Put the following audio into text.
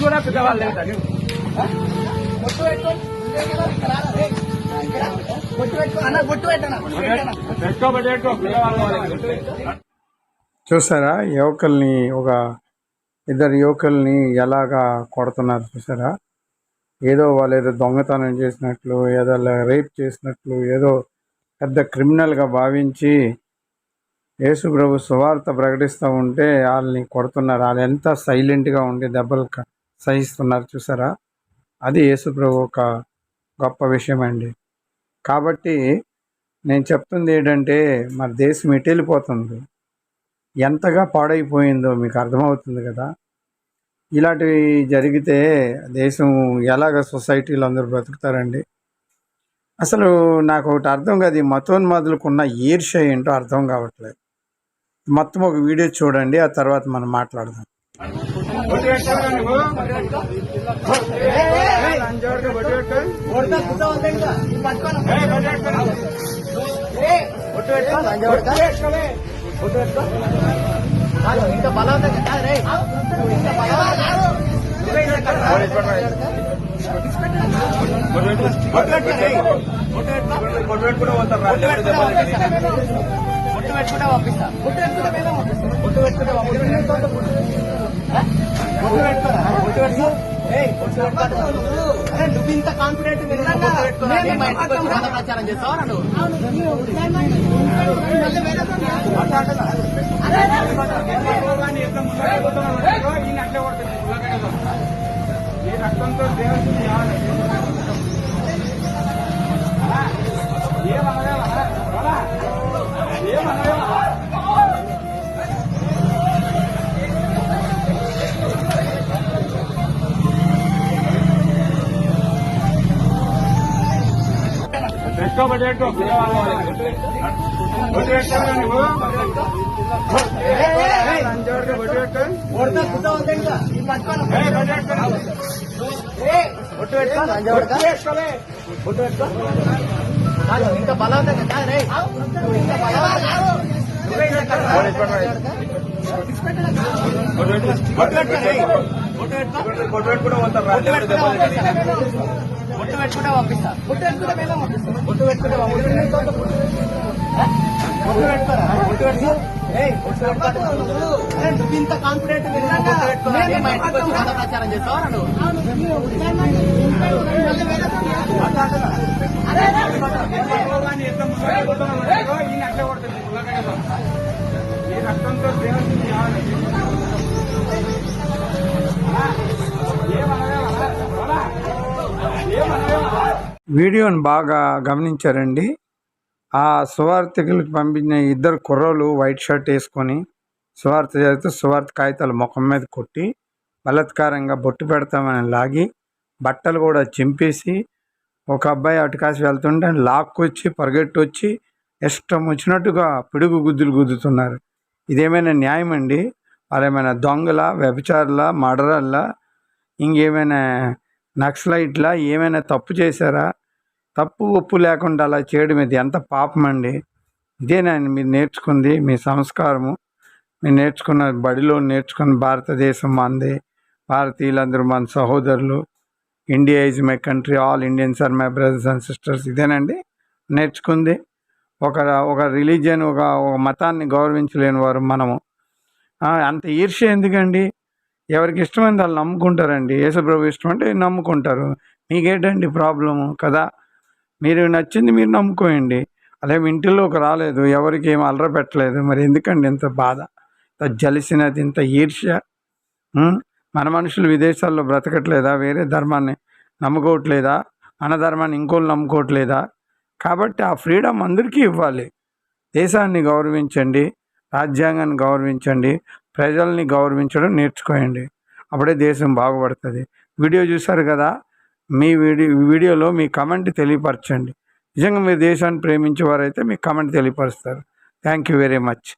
కూడా పెద్దవాళ్ళు చూసారా యువకుల్ని ఇద్దరు యువకుల్ని ఎలాగా కొడుతున్నారు చూసారా. ఏదో వాళ్ళు ఏదో దొంగతనం చేసినట్లు, ఏదో రేప్ చేసినట్లు, ఏదో పెద్ద క్రిమినల్గా భావించి యేసు ప్రభు సువార్త ప్రకటిస్తూ ఉంటే వాళ్ళని కొడుతున్నారు. వాళ్ళు ఎంత సైలెంట్గా ఉండి దెబ్బలు సహిస్తున్నారు చూసారా. అది యేసు ప్రభు ఒక గొప్ప విషయం అండి. కాబట్టి నేను చెప్తుంది ఏంటంటే మన దేశం ఎటు వెళ్ళిపోతుంది, ఎంతగా పాడైపోయిందో మీకు అర్థమవుతుంది కదా. ఇలాంటివి జరిగితే దేశం ఎలాగ సొసైటీలో అందరూ బ్రతుకుతారండి. అసలు నాకు ఒకటి అర్థం కాదు, ఈ మతోన్మాదులకున్న ఈర్ష్య ఏంటో అర్థం కావట్లేదు. మొత్తం ఒక వీడియో చూడండి, ఆ తర్వాత మనం మాట్లాడదాం. ఇంత బలవంతంగా పెట్టుకుంటే పంపిస్తా. నువ్వు ఇంత కాన్ఫిడెంట్ ప్రచారం చేస్తావా? రక్తంతో ఇంత బలవంతంగా బొట్టు పెట్టుకుంటే పంపిస్తా. బొట్టు పెట్టుకుంటే నువ్వు ఇంత కాన్ఫిడెంట్ ప్రచారం చేస్తావా? రక్తంతో వీడియోని బాగా గమనించారండి. ఆ సువార్థికులకు పంపించిన ఇద్దరు కుర్రోలు వైట్ షర్ట్ వేసుకొని సువార్త చేస్తూ సువార్త కాగితాలు ముఖం మీద కొట్టి బలాత్కారంగా బొట్టు పెడతామని లాగి బట్టలు కూడా చింపేసి ఒక అబ్బాయి అటు కాసి వెళ్తుంటే లాక్కొచ్చి పరిగెట్టి వచ్చి ఇష్టం వచ్చినట్టుగా పిడుగు గుద్దులు గుద్దుతున్నారు. ఇదేమైనా న్యాయం అండి? వాళ్ళేమైనా దొంగలా, వ్యభిచారులా, మర్డరర్లా, ఇంకేమైనా నక్సలైట్లా, ఏమైనా తప్పు చేశారా? తప్పు ఒప్పు లేకుండా అలా చేయడం ఇది ఎంత పాపం అండి. ఇదేనండి మీరు నేర్చుకుంది, మీ సంస్కారము, మీరు నేర్చుకున్న బడిలో నేర్చుకున్న భారతదేశం మనది, భారతీయులందరూ మన సహోదరులు, India is my country, all Indians are my brothers and sisters. ఇదేనండి నేర్చుకుంది. ఒక రిలీజియన్, ఒక మతాన్ని గౌరవించలేని వారు మనము. అంత ఈర్ష్య ఎందుకండి? ఎవరికి ఇష్టమైంది వాళ్ళు నమ్ముకుంటారండి. యేసుప్రభు ఇష్టం అంటే నమ్ముకుంటారు. మీకేంటండి ప్రాబ్లము కదా? మీరు నచ్చింది మీరు నమ్ముకోండి. అదే ఇంటిలోకి రాలేదు, ఎవరికి ఏం అల్లరి పెట్టలేదు, మరి ఎందుకండి ఇంత బాధ, ఇంత జలిసినది, ఇంత ఈర్ష్య? మన మనుషులు విదేశాల్లో బ్రతకట్లేదా? వేరే ధర్మాన్ని నమ్ముకోవట్లేదా? మన ధర్మాన్ని ఇంకోళ్ళు నమ్ముకోవట్లేదా? కాబట్టి ఆ ఫ్రీడమ్ అందరికీ ఇవ్వాలి. దేశాన్ని గౌరవించండి, రాజ్యాంగాన్ని గౌరవించండి, ప్రజల్ని గౌరవించడం నేర్చుకోండి. అప్పుడే దేశం బాగుపడుతుంది. వీడియో చూశారు కదా, మీ వీడియోలో మీ కమెంట్ తెలియపరచండి. నిజంగా మీరు దేశాన్ని ప్రేమించేవారైతే మీ కమెంట్ తెలియపరుస్తారు. Thank you very much.